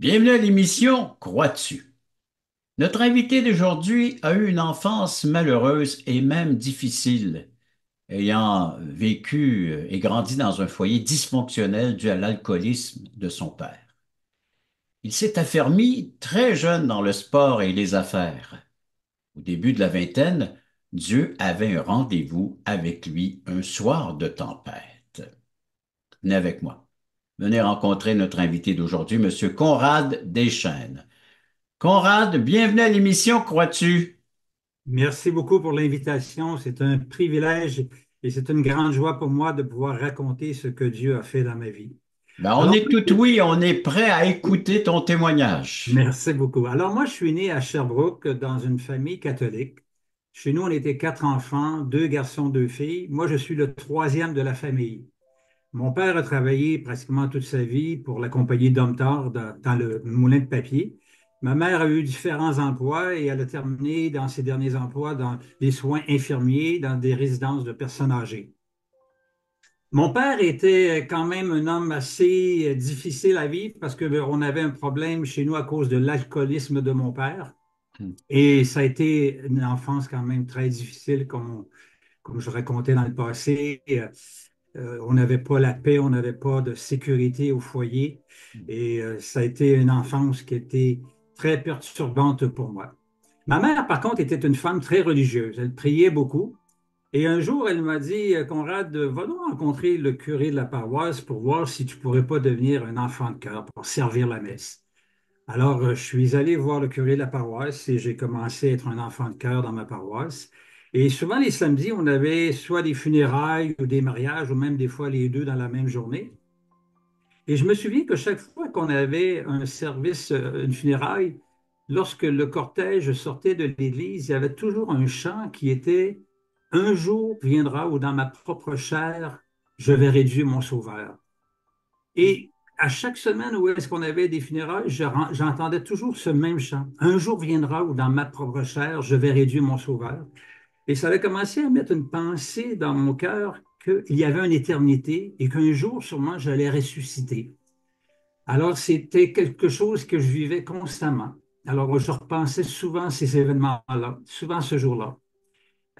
Bienvenue à l'émission Crois-tu? Notre invité d'aujourd'hui a eu une enfance malheureuse et même difficile, ayant vécu et grandi dans un foyer dysfonctionnel dû à l'alcoolisme de son père. Il s'est affermi très jeune dans le sport et les affaires. Au début de la vingtaine, Dieu avait un rendez-vous avec lui un soir de tempête. Venez avec moi. Venez rencontrer notre invité d'aujourd'hui, Monsieur Conrad Deschênes. Conrad, bienvenue à l'émission, crois-tu? Merci beaucoup pour l'invitation. C'est un privilège et c'est une grande joie pour moi de pouvoir raconter ce que Dieu a fait dans ma vie. Ben, on Alors, est tout oui, on est prêt à écouter ton témoignage. merci beaucoup. Alors, moi, je suis né à Sherbrooke dans une famille catholique. Chez nous, on était quatre enfants, deux garçons, deux filles. Moi, je suis le troisième de la famille. Mon père a travaillé pratiquement toute sa vie pour la compagnie Domtar dans le moulin de papier. Ma mère a eu différents emplois et elle a terminé dans ses derniers emplois dans les soins infirmiers, dans des résidences de personnes âgées. Mon père était quand même un homme assez difficile à vivre parce qu'on avait un problème chez nous à cause de l'alcoolisme de mon père. Et ça a été une enfance quand même très difficile, comme je racontais dans le passé. On n'avait pas la paix, on n'avait pas de sécurité au foyer. Et ça a été une enfance qui était très perturbante pour moi. Ma mère, par contre, était une femme très religieuse. Elle priait beaucoup. Et un jour, elle m'a dit, Conrad, va nous rencontrer le curé de la paroisse pour voir si tu pourrais pas devenir un enfant de cœur pour servir la messe. Alors, je suis allé voir le curé de la paroisse et j'ai commencé à être un enfant de cœur dans ma paroisse. Et souvent, les samedis, on avait soit des funérailles ou des mariages, ou même des fois les deux dans la même journée. Et je me souviens que chaque fois qu'on avait un service, une funéraille, lorsque le cortège sortait de l'église, il y avait toujours un chant qui était Un jour viendra où dans ma propre chair, je verrai Dieu mon sauveur. Et à chaque semaine où est-ce qu'on avait des funérailles, j'entendais toujours ce même chant. Un jour viendra où dans ma propre chair, je verrai Dieu mon sauveur. Et ça avait commencé à mettre une pensée dans mon cœur qu'il y avait une éternité et qu'un jour, sûrement, j'allais ressusciter. Alors, c'était quelque chose que je vivais constamment. Alors, je repensais souvent à ces événements-là, souvent ce jour-là.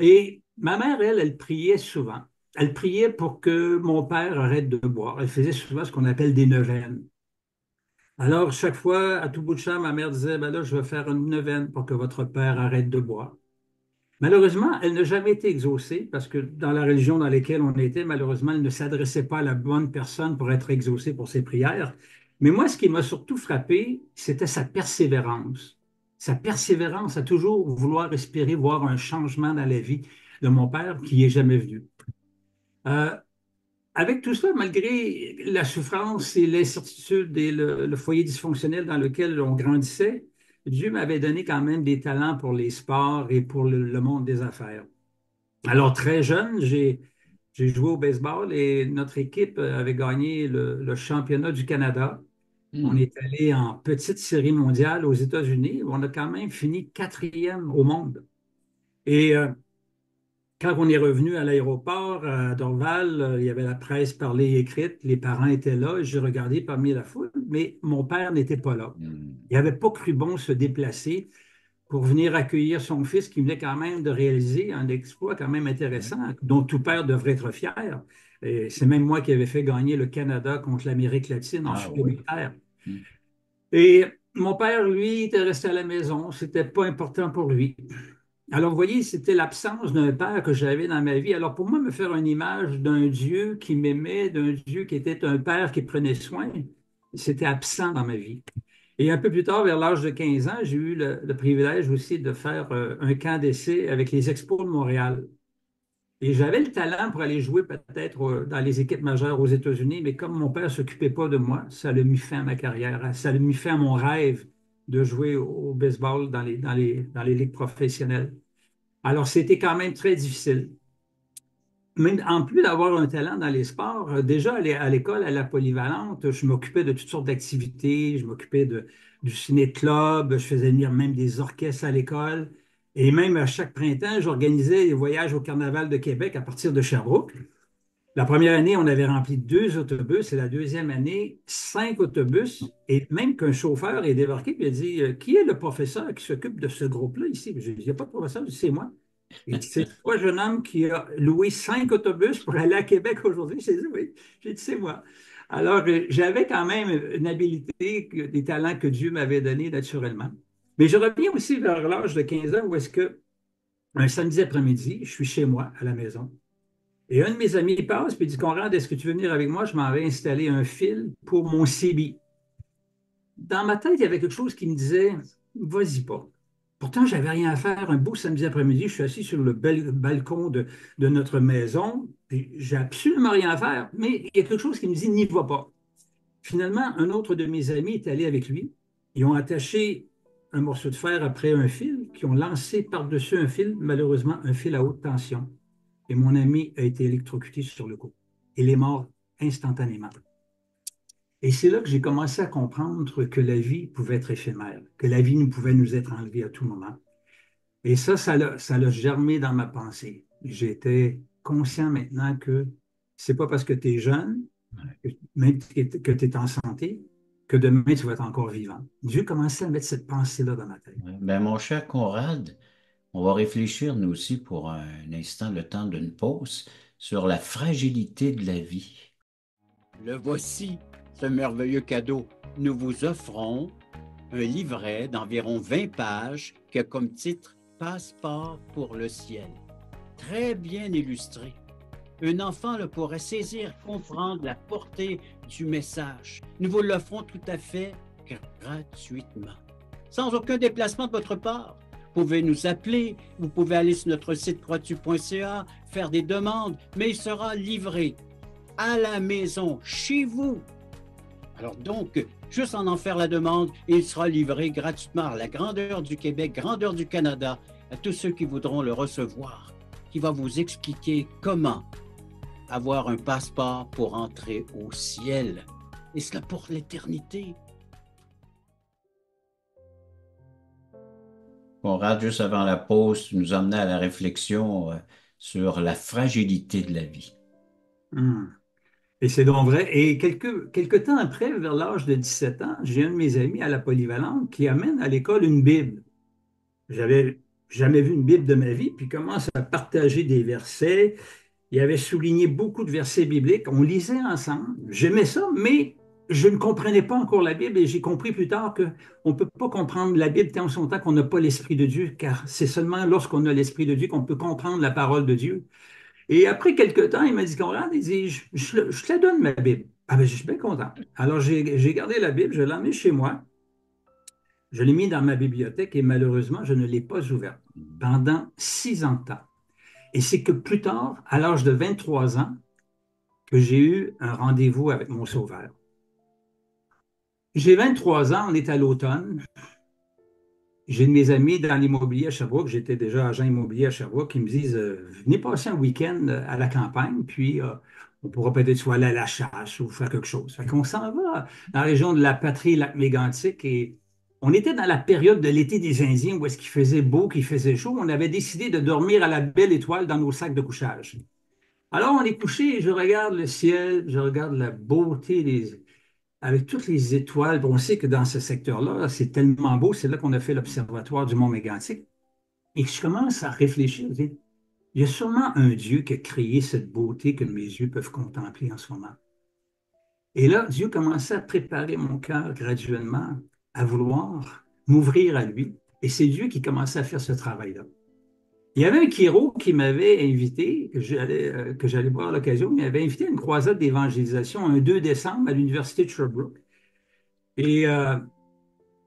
Et ma mère, elle priait souvent. Elle priait pour que mon père arrête de boire. Elle faisait souvent ce qu'on appelle des neuvaines. Alors, chaque fois, à tout bout de champ, ma mère disait, ben là, je vais faire une neuvaine pour que votre père arrête de boire. Malheureusement, elle n'a jamais été exaucée parce que dans la religion dans laquelle on était, malheureusement, elle ne s'adressait pas à la bonne personne pour être exaucée pour ses prières. Mais moi, ce qui m'a surtout frappé, c'était sa persévérance. Sa persévérance à toujours vouloir espérer voir un changement dans la vie de mon père qui n'est jamais venu. Euh, Avec tout ça, malgré la souffrance et l'incertitude et le foyer dysfonctionnel dans lequel on grandissait, Dieu m'avait donné quand même des talents pour les sports et pour le monde des affaires. Alors, très jeune, j'ai joué au baseball et notre équipe avait gagné le championnat du Canada. On Hmm. est allé en petite série mondiale aux États-Unis. On a quand même fini quatrième au monde. Et quand on est revenu à l'aéroport à Dorval, il y avait la presse parlée et écrite, les parents étaient là, j'ai regardé parmi la foule, mais mon père n'était pas là. Hmm. Il n'avait pas cru bon se déplacer pour venir accueillir son fils qui venait quand même de réaliser un exploit quand même Ouais. intéressant, dont tout père devrait être fier. Et c'est même moi qui avais fait gagner le Canada contre l'Amérique latine en Ah oui. supplémentaire. Hmm. Et mon père, lui, était resté à la maison. C'était pas important pour lui. Alors, vous voyez, c'était l'absence d'un père que j'avais dans ma vie. Alors, pour moi, me faire une image d'un Dieu qui m'aimait, d'un Dieu qui était un père qui prenait soin, c'était absent dans ma vie. Et un peu plus tard, vers l'âge de 15 ans, j'ai eu le privilège aussi de faire un camp d'essai avec les Expos de Montréal. Et j'avais le talent pour aller jouer peut-être dans les équipes majeures aux États-Unis, mais comme mon père ne s'occupait pas de moi, ça l'a mis fin à ma carrière. Ça l'a mis fin à mon rêve de jouer au baseball dans les ligues professionnelles. Alors, c'était quand même très difficile. Mais en plus d'avoir un talent dans les sports, déjà à l'école, à la polyvalente, je m'occupais de toutes sortes d'activités. Je m'occupais du ciné-club, je faisais venir même des orchestres à l'école. Et même à chaque printemps, j'organisais des voyages au Carnaval de Québec à partir de Sherbrooke. La première année, on avait rempli 2 autobus et la deuxième année, 5 autobus. Et même qu'un chauffeur est débarqué et a dit qui est le professeur qui s'occupe de ce groupe-là ici? J'ai dit il n'y a pas de professeur, c'est moi. Il dit c'est toi, jeune homme, qui a loué 5 autobus pour aller à Québec aujourd'hui. J'ai dit oui. J'ai dit c'est moi. Alors, j'avais quand même une habilité, des talents que Dieu m'avait donnés naturellement. Mais je reviens aussi vers l'âge de 15 ans où est-ce que, un samedi après-midi, je suis chez moi à la maison. Et un de mes amis passe puis il dit Conrad, est-ce que tu veux venir avec moi? Je m'en vais installer un fil pour mon CB. Dans ma tête, il y avait quelque chose qui me disait vas-y pas. Pourtant, j'avais rien à faire. Un beau samedi après-midi, je suis assis sur le balcon de notre maison. Puis j'ai absolument rien à faire, mais il y a quelque chose qui me dit n'y va pas. Finalement, un autre de mes amis est allé avec lui. Ils ont attaché un morceau de fer après un fil, qui ont lancé par-dessus un fil, malheureusement, un fil à haute tension. Et mon ami a été électrocuté sur le coup. Il est mort instantanément. Et c'est là que j'ai commencé à comprendre que la vie pouvait être éphémère, que la vie nous pouvait nous être enlevée à tout moment. Et ça l'a germé dans ma pensée. J'étais conscient maintenant que c'est pas parce que tu es jeune, même que tu es en santé, que demain tu vas être encore vivant. Dieu commençait à mettre cette pensée-là dans ma tête. Ouais. Ben, mon cher Conrad, on va réfléchir nous aussi pour un instant, le temps d'une pause, sur la fragilité de la vie. Le voici, ce merveilleux cadeau. Nous vous offrons un livret d'environ 20 pages qui a comme titre Passeport pour le ciel. Très bien illustré. Un enfant le pourrait saisir, comprendre la portée du message. Nous vous l'offrons tout à fait gratuitement, sans aucun déplacement de votre part. Vous pouvez nous appeler, vous pouvez aller sur notre site croatu.ca, faire des demandes, mais il sera livré à la maison, chez vous. Alors donc, juste en faire la demande et il sera livré gratuitement à la grandeur du Québec, grandeur du Canada, à tous ceux qui voudront le recevoir, qui va vous expliquer comment avoir un passeport pour entrer au ciel, et cela pour l'éternité. Conrad, juste avant la pause, tu nous emmenais à la réflexion sur la fragilité de la vie. Hum. Et c'est donc vrai. Et quelques temps après, vers l'âge de 17 ans, j'ai un de mes amis à la polyvalente qui amène à l'école une Bible. J'avais jamais vu une Bible de ma vie, puis il commence à partager des versets. Il avait souligné beaucoup de versets bibliques. On lisait ensemble. J'aimais ça, mais je ne comprenais pas encore la Bible et j'ai compris plus tard qu'on ne peut pas comprendre la Bible tant son temps qu'on n'a pas l'Esprit de Dieu, car c'est seulement lorsqu'on a l'Esprit de Dieu qu'on peut comprendre la parole de Dieu. Et après quelques temps, il m'a dit, Conrad, il dit, je te la donne, ma Bible. Ah ben, je suis bien content. Alors, j'ai gardé la Bible, je l'ai emmenée chez moi, je l'ai mis dans ma bibliothèque et malheureusement, je ne l'ai pas ouverte pendant 6 ans de temps. Et c'est que plus tard, à l'âge de 23 ans, que j'ai eu un rendez-vous avec mon sauveur. J'ai 23 ans, on est à l'automne. J'ai de mes amis dans l'immobilier à Sherbrooke, j'étais déjà agent immobilier à Sherbrooke, qui me disent venez passer un week-end à la campagne, puis on pourra peut-être soit aller à la chasse ou faire quelque chose. Fait qu'on s'en va dans la région de la patrie Lac-Mégantic et on était dans la période de l'été des Indiens où est-ce qu'il faisait beau, qu'il faisait chaud. On avait décidé de dormir à la belle étoile dans nos sacs de couchage. Alors on est couché et je regarde le ciel, je regarde la beauté avec toutes les étoiles. On sait que dans ce secteur-là, c'est tellement beau. C'est là qu'on a fait l'observatoire du Mont Mégantic. Et je commence à réfléchir. Je dis, il y a sûrement un Dieu qui a créé cette beauté que mes yeux peuvent contempler en ce moment. Et là, Dieu commençait à préparer mon cœur graduellement à vouloir m'ouvrir à lui. Et c'est Dieu qui commençait à faire ce travail-là. Il y avait un Kiro qui m'avait invité, que j'allais voir à l'occasion, il m'avait invité à une croisade d'évangélisation un 2 décembre à l'Université de Sherbrooke. Et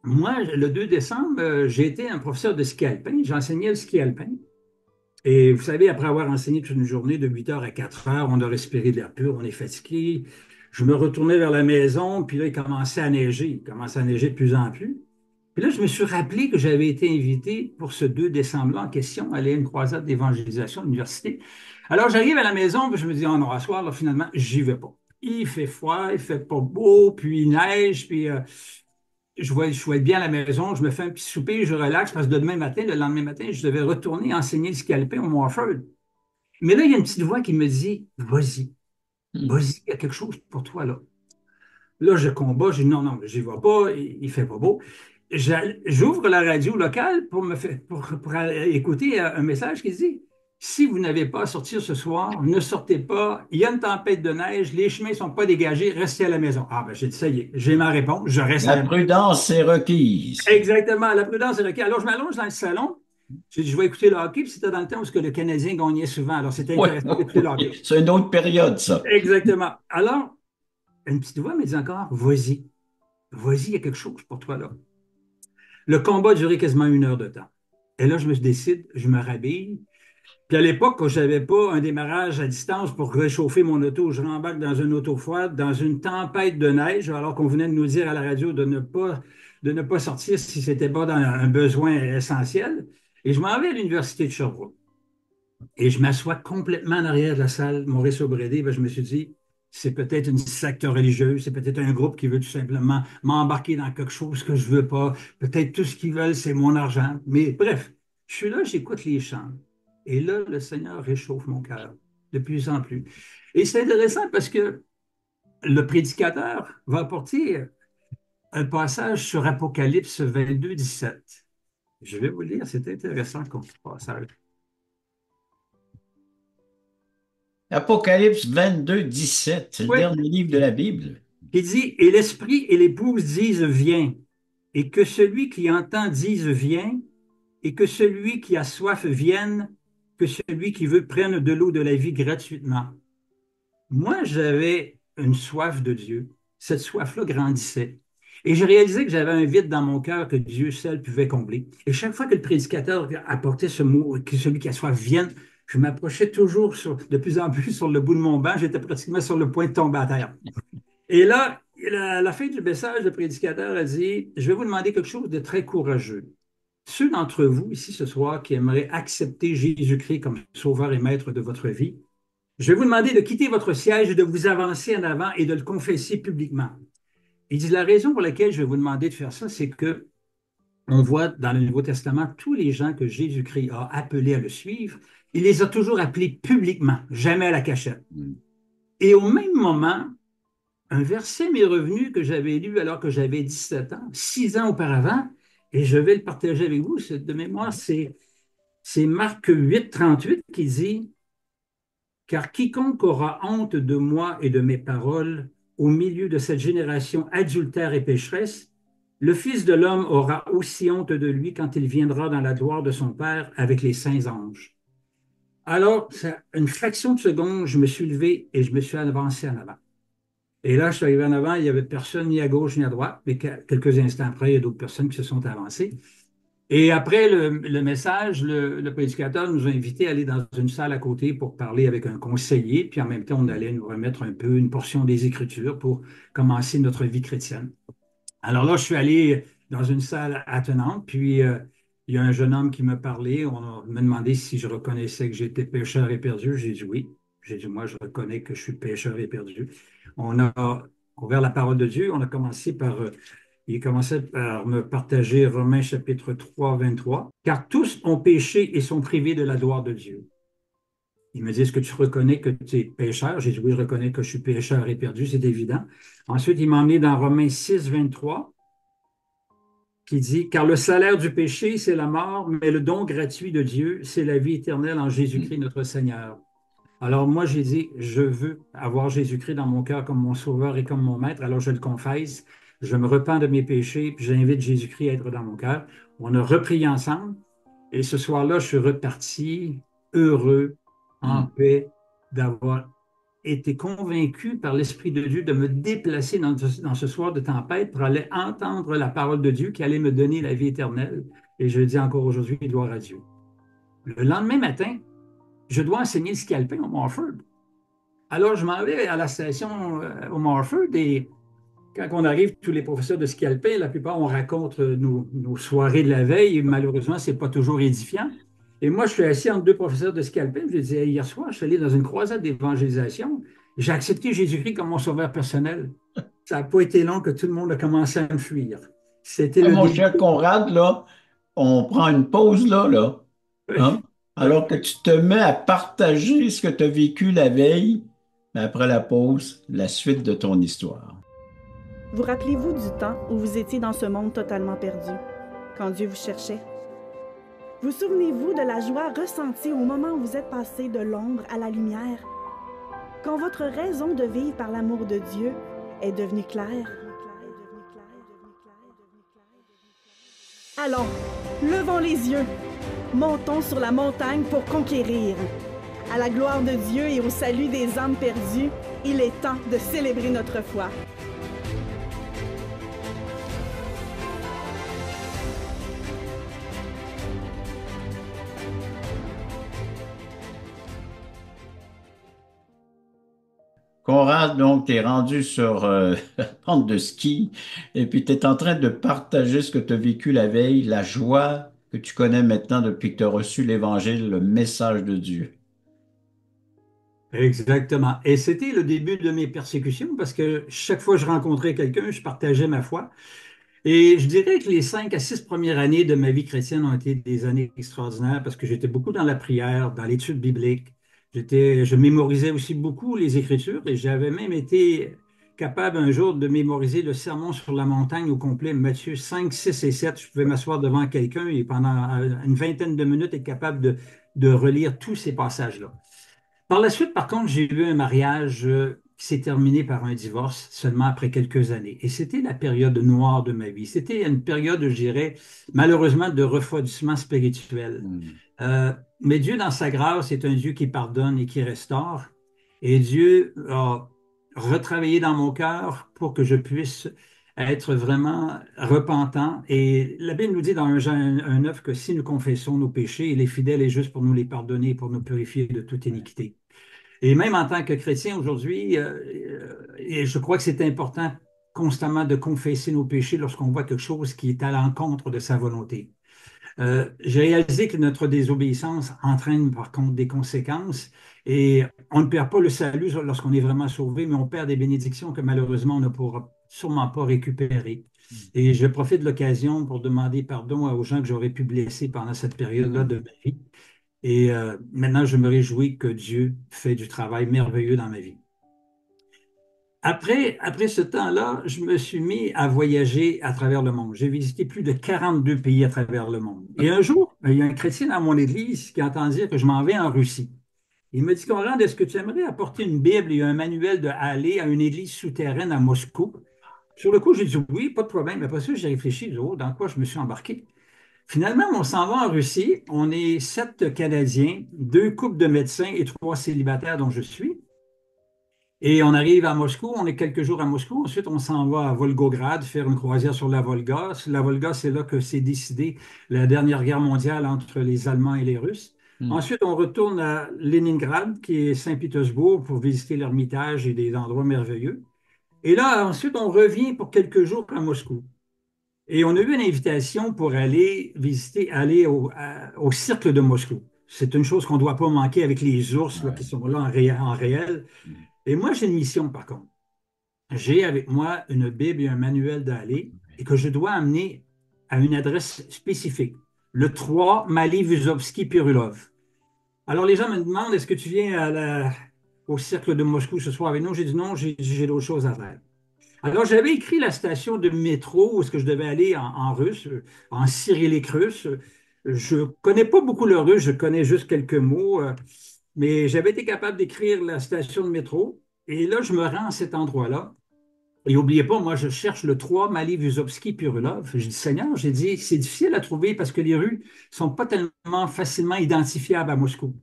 moi, le 2 décembre, j'ai été un professeur de ski alpin. J'enseignais le ski alpin. Et vous savez, après avoir enseigné toute une journée de 8 heures à 4 heures, on a respiré de l'air pur, on est fatigué. Je me retournais vers la maison, puis là, il commençait à neiger. Il commençait à neiger de plus en plus. Puis là, je me suis rappelé que j'avais été invité pour ce 2 décembre-là en question, à aller à une croisade d'évangélisation à l'université. Alors, j'arrive à la maison, puis je me dis, oh non, à soir, là, finalement, j'y vais pas. Il fait froid, il fait pas beau, puis il neige, puis je vais être bien à la maison, je me fais un petit souper, je relaxe, parce que demain matin, le lendemain matin, je devais retourner enseigner le ski alpin au Montford. Mais là, il y a une petite voix qui me dit, vas-y. Vas-y, il y a quelque chose pour toi là. Là, je combats, je dis non, non, j'y vais pas, il fait pas beau. J'ouvre la radio locale pour écouter un message qui dit si vous n'avez pas à sortir ce soir, ne sortez pas, il y a une tempête de neige, les chemins ne sont pas dégagés, restez à la maison. Ah, ben, j'ai dit ça y est, j'ai ma réponse, je reste à La la maison. prudence est requise. Exactement, la prudence est requise. Alors, je m'allonge dans le salon, je dis je vais écouter le hockey, puis c'était dans le temps où le Canadien gagnait souvent, alors c'était Oui, intéressant oui, d'écouter le hockey. oui. C'est une autre période, ça. Exactement. Alors, une petite voix me dit encore vas-y, vas-y, il y a quelque chose pour toi là. Le combat a duré quasiment 1 heure de temps. Et là, je me décide, je me rhabille. Puis à l'époque, quand je n'avais pas un démarrage à distance pour réchauffer mon auto, je rembarque dans une auto froide, dans une tempête de neige, alors qu'on venait de nous dire à la radio de ne pas sortir si ce n'était pas dans un besoin essentiel. Et je m'en vais à l'Université de Sherbrooke. Et je m'assois complètement en arrière de la salle Maurice-Aubrédé. Ben, je me suis dit, c'est peut-être une secte religieuse, c'est peut-être un groupe qui veut tout simplement m'embarquer dans quelque chose que je ne veux pas. Peut-être tout ce qu'ils veulent, c'est mon argent. Mais bref, je suis là, j'écoute les chants. Et là, le Seigneur réchauffe mon cœur de plus en plus. Et c'est intéressant parce que le prédicateur va apporter un passage sur Apocalypse 22, 17. Je vais vous lire, c'est intéressant comme passage. Apocalypse 22, 17, c'est le Oui, dernier livre de la Bible. qui dit, et l'esprit et l'épouse disent, viens, et que celui qui entend dise, viens, et que celui qui a soif vienne, que celui qui veut prenne de l'eau de la vie gratuitement. Moi, j'avais une soif de Dieu. Cette soif-là grandissait. Et je réalisais que j'avais un vide dans mon cœur que Dieu seul pouvait combler. Et chaque fois que le prédicateur apportait ce mot, que celui qui a soif vienne, je m'approchais toujours de plus en plus sur le bout de mon banc. J'étais pratiquement sur le point de tomber à terre. Et là, à la fin du message, le prédicateur a dit, je vais vous demander quelque chose de très courageux. Ceux d'entre vous ici ce soir qui aimeraient accepter Jésus-Christ comme sauveur et maître de votre vie, je vais vous demander de quitter votre siège et de vous avancer en avant et de le confesser publiquement. Il dit, la raison pour laquelle je vais vous demander de faire ça, c'est que on voit dans le Nouveau Testament tous les gens que Jésus-Christ a appelés à le suivre, il les a toujours appelés publiquement, jamais à la cachette. Et au même moment, un verset m'est revenu que j'avais lu alors que j'avais 17 ans, 6 ans auparavant, et je vais le partager avec vous. De mémoire, c'est Marc 8, 38 qui dit, car quiconque aura honte de moi et de mes paroles au milieu de cette génération adultère et pécheresse, le Fils de l'homme aura aussi honte de lui quand il viendra dans la gloire de son Père avec les saints anges. Alors, une fraction de seconde, je me suis levé et je me suis avancé en avant. Et là, je suis arrivé en avant, il n'y avait personne ni à gauche ni à droite, mais quelques instants après, il y a d'autres personnes qui se sont avancées. Et après le message, le prédicateur nous a invités à aller dans une salle à côté pour parler avec un conseiller, puis en même temps, on allait nous remettre un peu une portion des Écritures pour commencer notre vie chrétienne. Alors là, je suis allé dans une salle attenante, puis il y a un jeune homme qui me parlait, me demandé si je reconnaissais que j'étais pécheur et perdu. J'ai dit oui. J'ai dit, moi, je reconnais que je suis pécheur et perdu. On a ouvert la parole de Dieu, on a commencé par il commençait par me partager Romains chapitre 3, 23. Car tous ont péché et sont privés de la gloire de Dieu. Il me dit, est-ce que tu reconnais que tu es pécheur? J'ai dit, oui, je reconnais que je suis pécheur et perdu, c'est évident. Ensuite, il m'a emmené dans Romains 6, 23, qui dit, car le salaire du péché, c'est la mort, mais le don gratuit de Dieu, c'est la vie éternelle en Jésus-Christ, notre Seigneur. Alors moi, j'ai dit, je veux avoir Jésus-Christ dans mon cœur comme mon sauveur et comme mon maître. Alors je le confesse, je me repens de mes péchés, puis j'invite Jésus-Christ à être dans mon cœur. On a repris ensemble et ce soir-là, je suis reparti heureux, en Mm. paix, d'avoir été convaincu par l'Esprit de Dieu de me déplacer dans ce soir de tempête pour aller entendre la parole de Dieu qui allait me donner la vie éternelle. Et je dis encore aujourd'hui, gloire à Dieu. Le lendemain matin, je dois enseigner le ski alpin au Morford. Alors, je m'en vais à la station au Morford et quand on arrive, tous les professeurs de ski alpin, la plupart, on raconte nos soirées de la veille et malheureusement, ce n'est pas toujours édifiant. Et moi, je suis assis entre deux professeurs de ski alpin. Je disais, hier soir, je suis allé dans une croisade d'évangélisation. J'ai accepté Jésus-Christ comme mon sauveur personnel. Ça n'a pas été long que tout le monde a commencé à me fuir. C'était Ah, le mon début. cher Conrad, là, on prend une pause là, là, hein? Alors que tu te mets à partager ce que tu as vécu la veille, Après la pause, la suite de ton histoire. Vous rappelez-vous du temps où vous étiez dans ce monde totalement perdu, quand Dieu vous cherchait? Vous souvenez-vous de la joie ressentie au moment où vous êtes passé de l'ombre à la lumière, quand votre raison de vivre par l'amour de Dieu est devenue claire? Allons, levons les yeux, montons sur la montagne pour conquérir. À la gloire de Dieu et au salut des âmes perdues, il est temps de célébrer notre foi. Conrad, donc, tu es rendu sur la pente de ski et puis tu es en train de partager ce que tu as vécu la veille, la joie que tu connais maintenant depuis que tu as reçu l'Évangile, le message de Dieu. Exactement. Et c'était le début de mes persécutions parce que chaque fois que je rencontrais quelqu'un, je partageais ma foi. Et je dirais que les 5 à 6 premières années de ma vie chrétienne ont été des années extraordinaires parce que j'étais beaucoup dans la prière, dans l'étude biblique. Je mémorisais aussi beaucoup les Écritures et j'avais même été capable un jour de mémoriser le sermon sur la montagne au complet, Matthieu 5, 6 et 7. Je pouvais m'asseoir devant quelqu'un et pendant une vingtaine de minutes être capable de relire tous ces passages-là. Par la suite, par contre, j'ai eu un mariage qui s'est terminé par un divorce seulement après quelques années. Et c'était la période noire de ma vie. C'était une période, je dirais, malheureusement, de refroidissement spirituel. Hmm. Mais Dieu, dans sa grâce, est un Dieu qui pardonne et qui restaure. Et Dieu a retravaillé dans mon cœur pour que je puisse être vraiment repentant. Et la Bible nous dit dans 1 Jean 1,9 que si nous confessons nos péchés, il est fidèle et juste pour nous les pardonner et pour nous purifier de toute iniquité. Et même en tant que chrétien aujourd'hui, et je crois que c'est important constamment de confesser nos péchés lorsqu'on voit quelque chose qui est à l'encontre de sa volonté. J'ai réalisé que notre désobéissance entraîne par contre des conséquences et on ne perd pas le salut lorsqu'on est vraiment sauvé, mais on perd des bénédictions que malheureusement on ne pourra sûrement pas récupérer. Et je profite de l'occasion pour demander pardon aux gens que j'aurais pu blesser pendant cette période-là Hmm. de ma vie. Et maintenant, je me réjouis que Dieu fait du travail merveilleux dans ma vie. Après ce temps-là, je me suis mis à voyager à travers le monde. J'ai visité plus de 42 pays à travers le monde. Et un jour, il y a un chrétien dans mon église qui entend dire que je m'en vais en Russie. Il me dit, Conrad, est-ce que tu aimerais apporter une Bible et un manuel de aller à une église souterraine à Moscou? Sur le coup, j'ai dit oui, pas de problème. Après ça, j'ai réfléchi, dans quoi je me suis embarqué. Finalement, on s'en va en Russie. On est 7 Canadiens, 2 couples de médecins et 3 célibataires dont je suis. Et on arrive à Moscou, on est quelques jours à Moscou. Ensuite, on s'en va à Volgograd faire une croisière sur la Volga. La Volga, c'est là que s'est décidée la dernière guerre mondiale entre les Allemands et les Russes. Hmm. Ensuite, on retourne à Leningrad, qui est Saint-Pétersbourg, pour visiter l'Ermitage et des endroits merveilleux. Et là, ensuite, on revient pour quelques jours à Moscou. Et on a eu une invitation pour aller visiter, aller au Cercle de Moscou. C'est une chose qu'on ne doit pas manquer avec les ours là, qui Ouais. sont là en réel. Hmm. Et moi, j'ai une mission par contre. J'ai avec moi une Bible et un manuel d'aller et que je dois amener à une adresse spécifique. Le 3 Mali Vuzovski Purulov. Alors les gens me demandent, est-ce que tu viens au Cercle de Moscou ce soir avec nous? J'ai dit non, j'ai d'autres choses à faire. Alors, j'avais écrit la station de métro où est-ce que je devais aller en russe, en cyrillique russe. Je connais pas beaucoup le russe, je connais juste quelques mots, mais j'avais été capable d'écrire la station de métro. Et là, je me rends à cet endroit-là. Et n'oubliez pas, moi, je cherche le 3 Mali Vuzovski Purulov. J'ai dit, Seigneur, j'ai dit, c'est difficile à trouver parce que les rues sont pas tellement facilement identifiables à Moscou.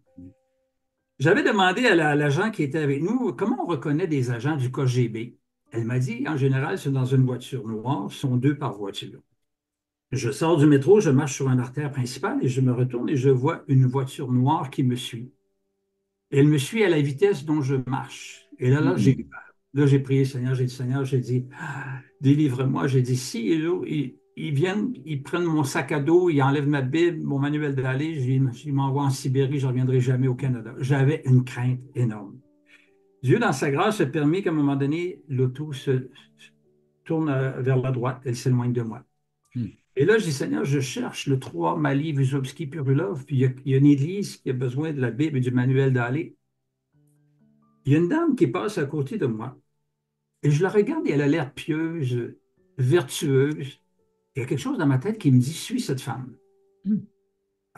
J'avais demandé à l'agent qui était avec nous comment on reconnaît des agents du KGB. Elle m'a dit, en général, c'est dans une voiture noire, sont 2 par voiture. Je sors du métro, je marche sur une artère principale et je me retourne et je vois une voiture noire qui me suit. Elle me suit à la vitesse dont je marche. Et là, j'ai eu Hmm. peur. Là, j'ai prié, Seigneur, j'ai dit, Seigneur, j'ai dit, délivre-moi. J'ai dit, si ils viennent, ils prennent mon sac à dos, ils enlèvent ma Bible, mon manuel d'aller, ils m'envoient en Sibérie, je ne reviendrai jamais au Canada. J'avais une crainte énorme. Dieu, dans sa grâce, a permis qu'à un moment donné, l'auto se tourne vers la droite, elle s'éloigne de moi. Hmm. Et là, je dis, Seigneur, je cherche le 3 Mali Vysovski Purulov, puis il y a une église qui a besoin de la Bible et du manuel d'aller. Il y a une dame qui passe à côté de moi et je la regarde et elle a l'air pieuse, vertueuse. Il y a quelque chose dans ma tête qui me dit, suis cette femme. Hmm.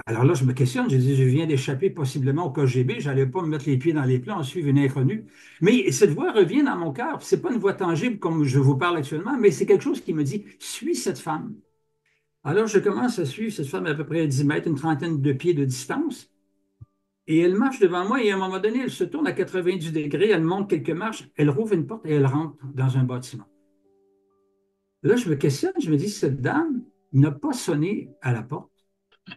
Alors là, je me questionne, je dis, je viens d'échapper possiblement au KGB, je n'allais pas me mettre les pieds dans les plats en suivre une inconnue. Mais cette voix revient dans mon cœur. Ce n'est pas une voix tangible comme je vous parle actuellement, mais c'est quelque chose qui me dit, suis cette femme. Alors je commence à suivre cette femme à peu près à 10 mètres, une trentaine de pieds de distance. Et elle marche devant moi et à un moment donné, elle se tourne à 90 degrés, elle monte quelques marches, elle rouvre une porte et elle rentre dans un bâtiment. Là, je me questionne, je me dis, cette dame n'a pas sonné à la porte,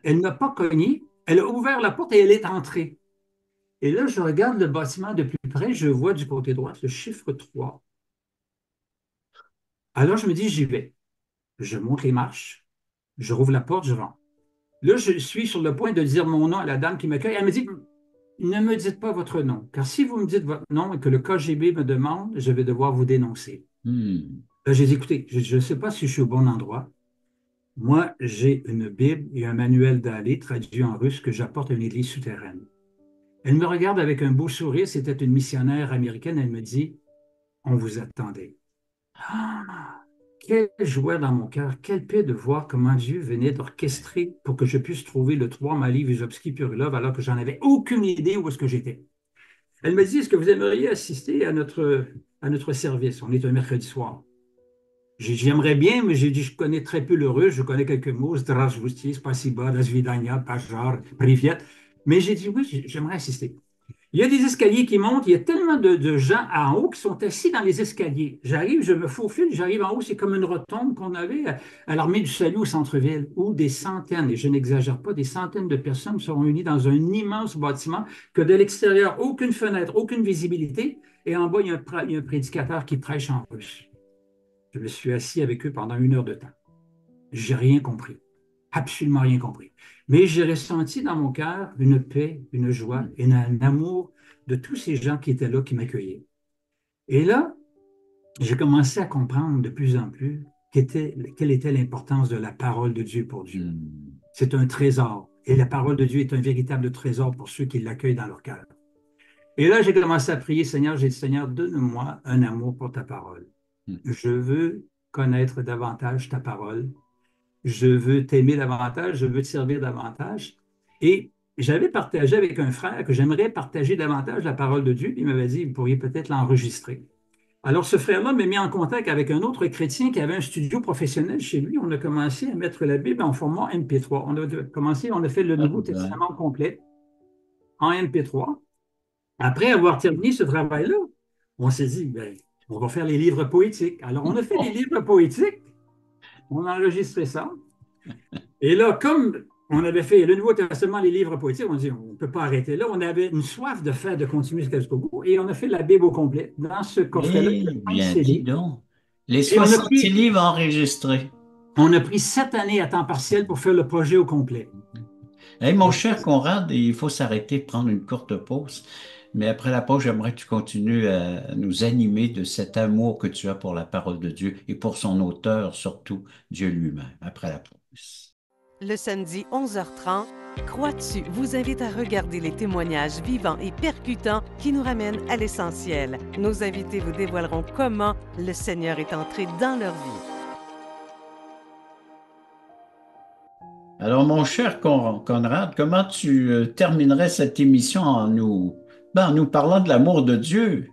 elle n'a pas cogné, elle a ouvert la porte et elle est entrée. Et là, je regarde le bâtiment de plus près, je vois du côté droit le chiffre 3. Alors, je me dis, j'y vais. Je monte les marches, je rouvre la porte, je rentre. Là, je suis sur le point de dire mon nom à la dame qui m'accueille. Elle me dit, ne me dites pas votre nom, car si vous me dites votre nom et que le KGB me demande, je vais devoir vous dénoncer. Hmm. Là, j'ai dit, écoutez, je ne sais pas si je suis au bon endroit. Moi, j'ai une Bible et un manuel d'aller traduit en russe que j'apporte à une église souterraine. Elle me regarde avec un beau sourire, c'était une missionnaire américaine, elle me dit, on vous attendait. Ah, quelle joie dans mon cœur, quelle paix de voir comment Dieu venait d'orchestrer pour que je puisse trouver le 3 Mali Vysotsky Purlov alors que j'en avais aucune idée où est-ce que j'étais. Elle me dit, est-ce que vous aimeriez assister à notre service? On est un mercredi soir. J'aimerais bien, mais j'ai dit, je connais très peu le russe, je connais quelques mots, Здравствуйте, спасибо, до свидания, пожар, привет. Mais j'ai dit, oui, j'aimerais assister. Il y a des escaliers qui montent, il y a tellement de gens en haut qui sont assis dans les escaliers. J'arrive, je me faufile, j'arrive en haut, c'est comme une rotonde qu'on avait à l'Armée du Salut au centre-ville, où des centaines, et je n'exagère pas, des centaines de personnes sont réunies dans un immense bâtiment que de l'extérieur, aucune fenêtre, aucune visibilité, et en bas, il y a un prédicateur qui prêche en russe. Je me suis assis avec eux pendant 1 heure de temps. J'ai rien compris, absolument rien compris. Mais j'ai ressenti dans mon cœur une paix, une joie et un amour de tous ces gens qui étaient là, qui m'accueillaient. Et là, j'ai commencé à comprendre de plus en plus quelle était l'importance de la parole de Dieu pour Dieu. Hmm. C'est un trésor. Et la parole de Dieu est un véritable trésor pour ceux qui l'accueillent dans leur cœur. Et là, j'ai commencé à prier, Seigneur, j'ai dit, Seigneur, donne-moi un amour pour ta parole. Hmm. Je veux connaître davantage ta parole. Je veux t'aimer davantage, je veux te servir davantage. Et j'avais partagé avec un frère que j'aimerais partager davantage la parole de Dieu. Il m'avait dit, vous pourriez peut-être l'enregistrer. Alors, ce frère-là m'a mis en contact avec un autre chrétien qui avait un studio professionnel chez lui. On a commencé à mettre la Bible en format MP3. On a fait le Ah, Nouveau ben. Testament complet en MP3. Après avoir terminé ce travail-là, on s'est dit, ben, on va faire les livres poétiques. Alors, on a fait les Oh. livres poétiques, on a enregistré ça. Et là, comme on avait fait le Nouveau Testament, les livres poétiques, on dit, on ne peut pas arrêter là. On avait une soif de faire, de continuer jusqu'au bout. Et on a fait la Bible au complet dans ce coffret-là, Eh qui a 5 bien, dis CD. donc. Les Et 60 livres enregistrés. on a pris 7 années à temps partiel pour faire le projet au complet. Hey, mon cher Conrad, il faut s'arrêter, prendre une courte pause. Mais après la pause, j'aimerais que tu continues à nous animer de cet amour que tu as pour la parole de Dieu et pour son auteur, surtout Dieu lui-même, après la pause. Le samedi 11h30, Crois-tu vous invite à regarder les témoignages vivants et percutants qui nous ramènent à l'essentiel. Nos invités vous dévoileront comment le Seigneur est entré dans leur vie. Alors, mon cher Conrad, comment tu terminerais cette émission en nous parlant de l'amour de Dieu?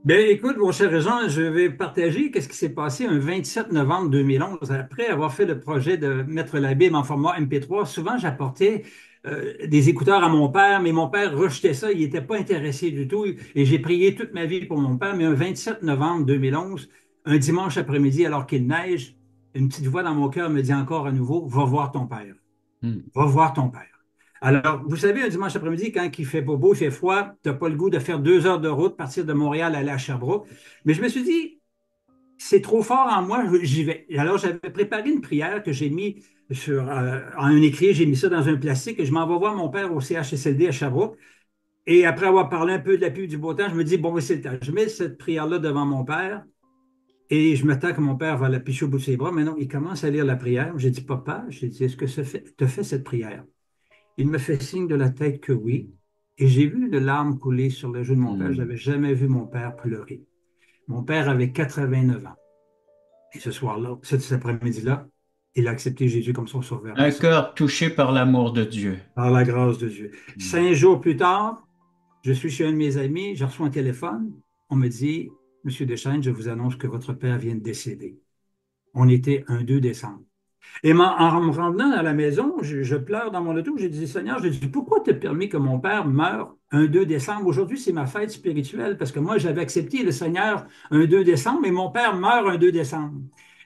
Bien, écoute, mon cher Jean, je vais partager qu'est-ce qui s'est passé un 27 novembre 2011. Après avoir fait le projet de mettre la Bible en format MP3, souvent j'apportais des écouteurs à mon père, mais mon père rejetait ça, il n'était pas intéressé du tout. Et j'ai prié toute ma vie pour mon père, mais un 27 novembre 2011, un dimanche après-midi, alors qu'il neige, une petite voix dans mon cœur me dit encore à nouveau, va voir ton père, Hmm. va voir ton père. Alors, vous savez, un dimanche après-midi, quand il fait pas beau, il fait froid, tu n'as pas le goût de faire 2 heures de route, partir de Montréal, aller à Sherbrooke. Mais je me suis dit, c'est trop fort en moi, j'y vais. Et alors, j'avais préparé une prière que j'ai mis en un écrit, j'ai mis ça dans un plastique et je m'en vais voir mon père au CHSLD à Sherbrooke. Et après avoir parlé un peu de la pluie du beau temps, je me dis, bon, oui, c'est le temps. Je mets cette prière-là devant mon père et je m'attends que mon père va la picher au bout de ses bras. Mais non, il commence à lire la prière. J'ai dit, papa, j'ai dit, est-ce que ça te fait cette prière? Il me fait signe de la tête que oui. Et j'ai vu une larme couler sur le genou de mon père. Je Hmm. n'avais jamais vu mon père pleurer. Mon père avait 89 ans. Et ce soir-là, cet après-midi-là, il a accepté Jésus comme son sauveur Un personnel, cœur touché par l'amour de Dieu. par la grâce de Dieu. Hmm. 5 jours plus tard, je suis chez un de mes amis, je reçois un téléphone. On me dit, Monsieur Deschênes, je vous annonce que votre père vient de décéder. On était un 2 décembre. Et en me rendant à la maison, je pleure dans mon auto. J'ai dit, Seigneur, j'ai dit, pourquoi t'as permis que mon père meure un 2 décembre? Aujourd'hui, c'est ma fête spirituelle parce que moi, j'avais accepté le Seigneur un 2 décembre, mais mon père meurt un 2 décembre.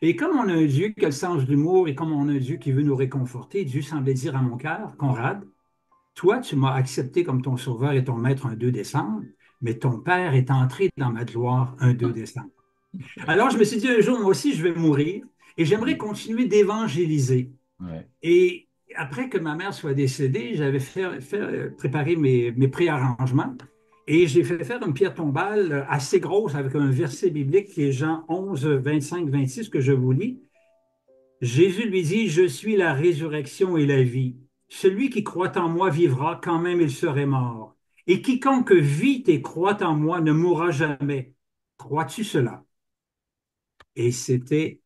Et comme on a un Dieu qui a le sens de l'humour et comme on a un Dieu qui veut nous réconforter, Dieu semblait dire à mon cœur, Conrad, toi, tu m'as accepté comme ton sauveur et ton maître un 2 décembre, mais ton père est entré dans ma gloire un 2 décembre. Alors, je me suis dit un jour, moi aussi, je vais mourir et j'aimerais continuer d'évangéliser. Ouais. Et après que ma mère soit décédée, j'avais préparé mes préarrangements et j'ai fait faire une pierre tombale assez grosse avec un verset biblique qui est Jean 11, 25, 26 que je vous lis. Jésus lui dit, je suis la résurrection et la vie. Celui qui croit en moi vivra quand même il serait mort. Et quiconque vit et croit en moi ne mourra jamais. Crois-tu cela? Et c'était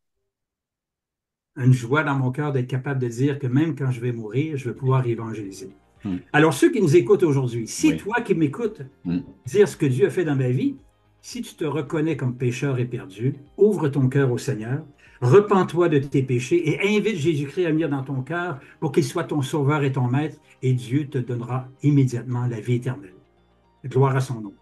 une joie dans mon cœur d'être capable de dire que même quand je vais mourir, je vais pouvoir évangéliser. Hmm. Alors, ceux qui nous écoutent aujourd'hui, si Oui. toi qui m'écoutes, Hmm. dire ce que Dieu a fait dans ma vie, si tu te reconnais comme pécheur et perdu, ouvre ton cœur au Seigneur, repens-toi de tes péchés et invite Jésus-Christ à venir dans ton cœur pour qu'il soit ton sauveur et ton maître, et Dieu te donnera immédiatement la vie éternelle. Gloire à son nom.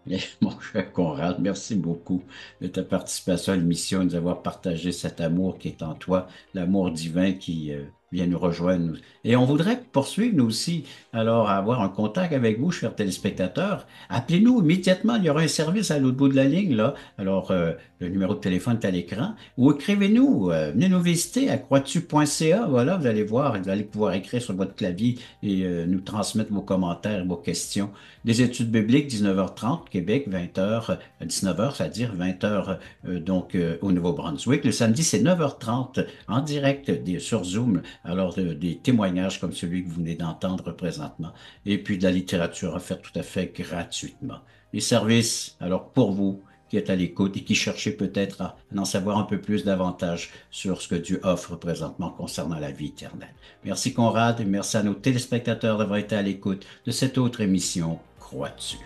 Et mon cher Conrad, merci beaucoup de ta participation à l'émission et de nous avoir partagé cet amour qui est en toi, l'amour divin qui vient nous rejoindre. Et on voudrait poursuivre, nous aussi, alors avoir un contact avec vous, chers téléspectateurs. Appelez-nous immédiatement, il y aura un service à l'autre bout de la ligne, là. Alors, le numéro de téléphone est à l'écran. Ou écrivez-nous, venez nous visiter à croixtu.ca. Voilà, vous allez voir, vous allez pouvoir écrire sur votre clavier et nous transmettre vos commentaires et vos questions. Des études bibliques, 19h30, Québec, 20h, 19h, c'est-à-dire 20h au Nouveau-Brunswick. Le samedi, c'est 9h30 en direct sur Zoom, alors des témoignages comme celui que vous venez d'entendre présentement, et puis de la littérature offerte tout à fait gratuitement. Les services, alors pour vous qui êtes à l'écoute et qui cherchez peut-être à en savoir un peu plus davantage sur ce que Dieu offre présentement concernant la vie éternelle. Merci Conrad et merci à nos téléspectateurs d'avoir été à l'écoute de cette autre émission Crois-tu?